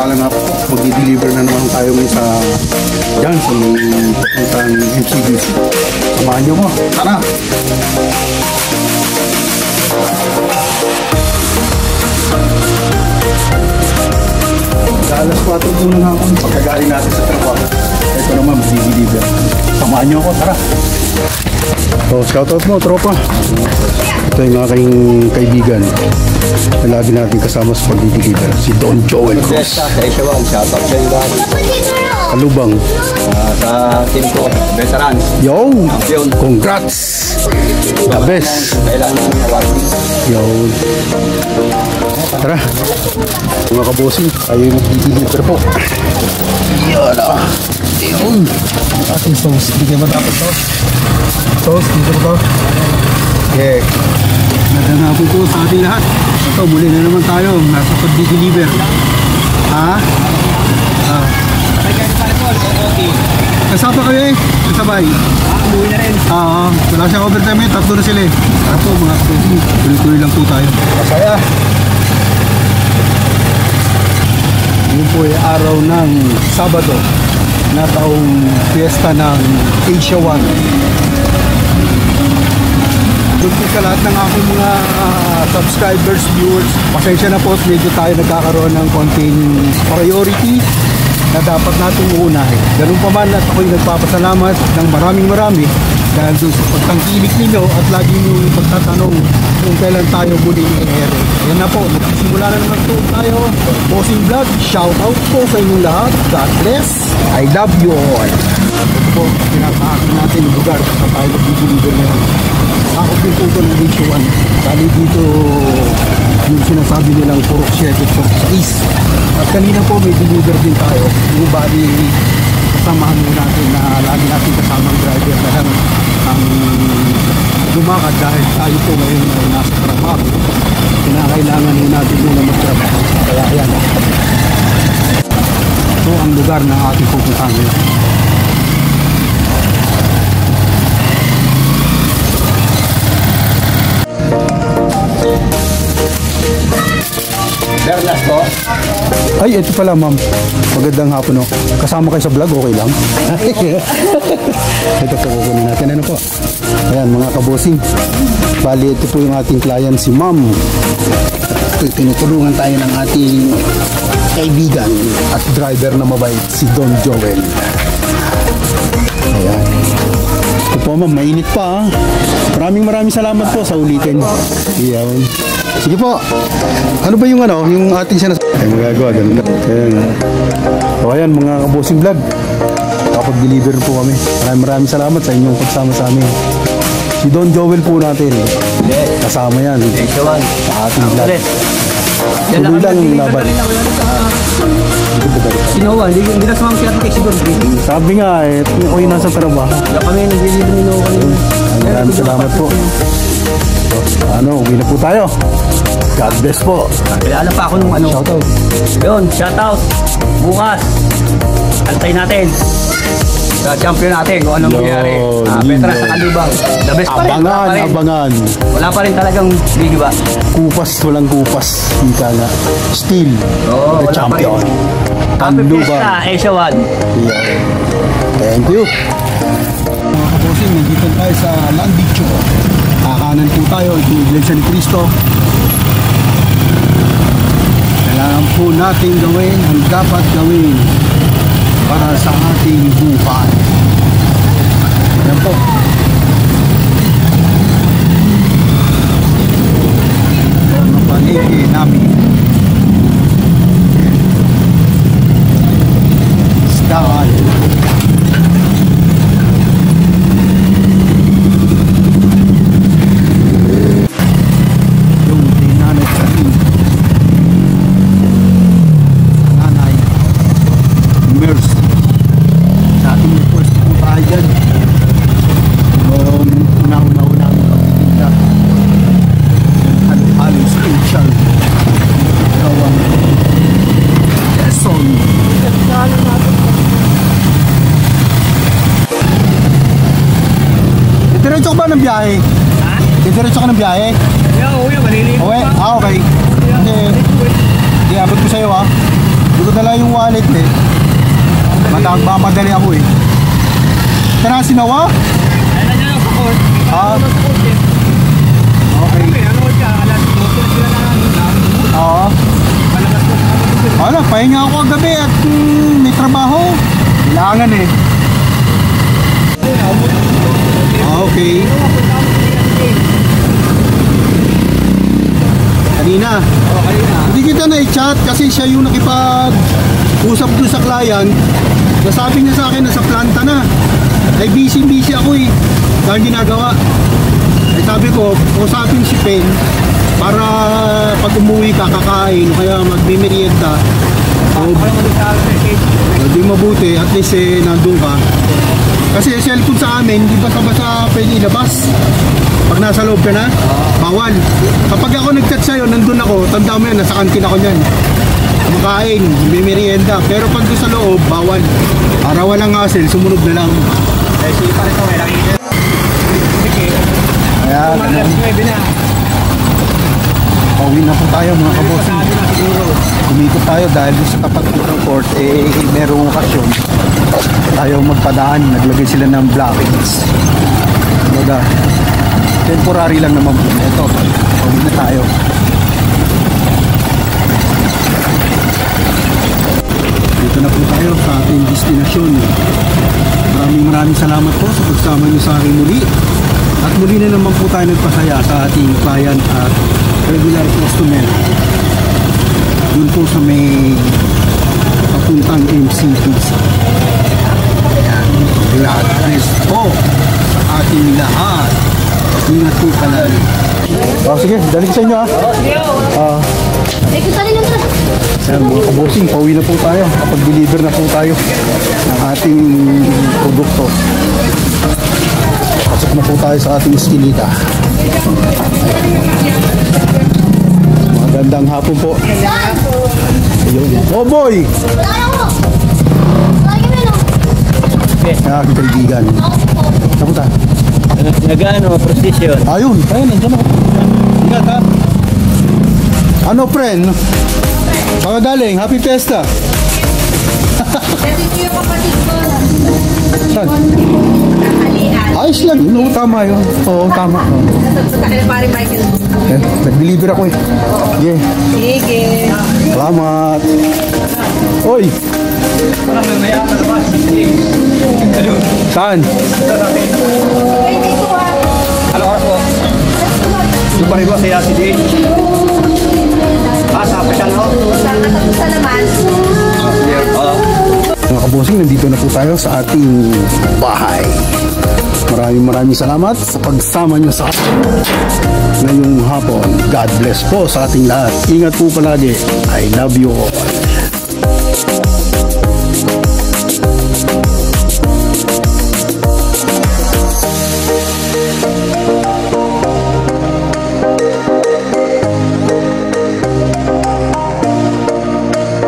pala nga po, mag-deliver na naman tayo ngayon sa dyan sa papuntang MCBC. Samahan nyo mo, tara! Sa alas 4 po na nga ako pagkagaling natin sa trabaho. Ito naman, mag-deliver. Samahan nyo ako, tara! So, shoutout mo, tropa. Ito yung aking kaibigan na lagi natin kasama sa pag-deliver, si Don Joel Cruz. Shoutout sa iyo lahat. Kalubang. Sa team ko, veterans. Yo! Champion. Congrats! The best! Kailangan ng award. Yo! Tara! Mga kabosing, tayo yung mag-deliver po. Yan ah! Yun! Ating sauce. Hindi kayo matapos sauce. Sauce, dito po. Okay. Nagandang po sa ating lahat. Ito, muli na naman tayo. Nasa pag-deliver. Ha? Kasama kayo eh. Kasabay. Umuwi na rin. Wala siyang overtime eh. Tatlo na sila eh. Ito mga kapatid. Tuloy-tuloy lang po tayo. Masaya. Yun po ay araw ng Sabado na taong fiesta ng Asia 1. Doon po sa lahat ng aking mga subscribers, viewers, pasensya na po, medyo tayo nagkakaroon ng konting priority na dapat natin uunahin. Ganun pa man at ako'y nagpapasalamat ng maraming dahil doon sa pagtangkilik ninyo at lagi nyo pagtatanong kung kailan tayo muli i-ere. Yan na po, nagsimula na naman po tayo. Bossing Vlog, shout out po sa inyong lahat. God bless. I love you all. Ito po, pinapaakin natin yung lugar sa tayo nag-deliver ngayon. Ako din po ito ng H1. Dali dito yung sinasabi nilang Purok 7, Purok 6. At kanina po may deliver din tayo. Yung bali kasamahan mo natin na lagi natin kasamang driver dahil ang lumakad dahil tayo po ngayon ay nasa trabaho. Kinakailangan din natin muna magtrabaho. Kaya yan. Ito ang lugar na ating pupuntahan ngayon. Bernas po. Ay, ito pala ma'am. Magandang hapon, no? Kasama kayo sa vlog, okay lang? Ito po, kukunin natin. Ano po? Ayan, mga kabosing. Bali, ito po yung ating client, si ma'am. Tinutulungan tayo ng ating kaibigan at driver na mabait, si Don Joel. Ayan. Ito po ma'am, mainit pa ha. Maraming salamat po sa ulitin. Iyan. Sige po. Ano ba yung yung ating ay magagawa, ganun. Ayan. So ayan, mga kabosing vlog. Kapag-deliver po kami. Maraming salamat sa inyong pagsama sa amin. Si Don Joel po natin. Kasama yan. H1. Sa ating vlog. Tuloy lang yung laban. Sinowa, hindi na sumang siya kay Sidon. Sabi nga eh, ako'y nasa trabaho. Kami nag-deliver ni Noah kanina. Maraming salamat po. Uwi na po tayo. God bless po. Kilala pa ako nung Shoutout. Yun, shoutout. Bukas. Antay natin. Sa champion natin kung anong mangyayari. Veteran sa Kalubang. The best pa rin. Abangan. Wala pa rin talagang big ba? Kupas, walang kupas. Ika nga. Still the champion. Happy Fiesta, Asia 1. Yeah. Thank you. Mga kabosing, nandito tayo sa Landicho. Kakanan po tayo, ito yung Iglesia ni Cristo. Kailangan po natin gawin ang dapat gawin para sa ating buhay. Yan po. Ang paniki namin. Staan. Diretso ka ba ng biyahe? Ha? Diretso ka ng biyahe? Yeah, uwi, maliligo. Okay? Okay. Hindi, abot ko sa'yo ha. Hindi ko dala yung wallet eh. Mamadali ako eh. Tara, sinawa? Ayun na lang sa court. Ah. Okay. Ano siya? Alas 12 sila na. Oo. Wala, pahinga ako kagabi at may trabaho. Kailangan eh. Okay. Kanina. Hindi kita na-chat kasi siya yung nakipag-usap doon sa client. Nasabi niya sa akin na sa planta na. Ay busy ako eh. Dahil ginagawa. Ay sabi ko, usapin si Pen para pag umuwi ka kakain kaya magmimerienda. Hindi mabuti, at least nandun ka. Kasi cellphone sa amin, hindi basta pwede ilabas. Pag nasa loob ka na, bawal. Kapag ako nag-chat sa'yo, nandun ako, tanda mo yan, nasa kantin ako niyan. Makain, mimerienda. Pero pag doon sa loob, bawal. Para walang hassle, sumunod na lang. Kaya, pauwi na po tayo mga kabossing. Kumikot tayo dahil sa tapat ng court, merong okasyon. Ayaw magpadaan, naglagay sila ng blockades. Baga, temporary lang naman po. Ito, pauwi na tayo. Dito na po tayo sa ating destinasyon. Maraming salamat po sa pagsama niyo sa akin muli. At muli na naman po tayo nagpasaya sa ating client at regular customer. Doon po sa may papuntang MC Pizza. Ayan. God bless po sa ating lahat. Ingat po palagi. Sige, dali ko sa inyo Ayan, mga kabossing, pauwi na po tayo. Kapag deliver na po tayo ng ating produkto. Pasok na po tayo sa ating eskinita. Magandang hapon po. Ayun. Oh boy! Aking kaibigan. Kapunta? Nag-ano, procession. Ayun, nandiyan ako. Ingat ha. Ano friend? Pagagaling, happy fiesta. Saan? Ayos lang, no, tama yun. Oo, tama. Nag-deliver ako eh. Sige. Salamat. Oy! Saan? Ano oras po? Yung pariwa kaya si Dave. Sa pasyal ho? Sa naman. Mga kabosing, nandito na po tayo sa ating bahay. Maraming salamat sa pagsama nyo sa atin ngayong hapon. God bless po sa ating lahat. Ingat po palagi. I love you all.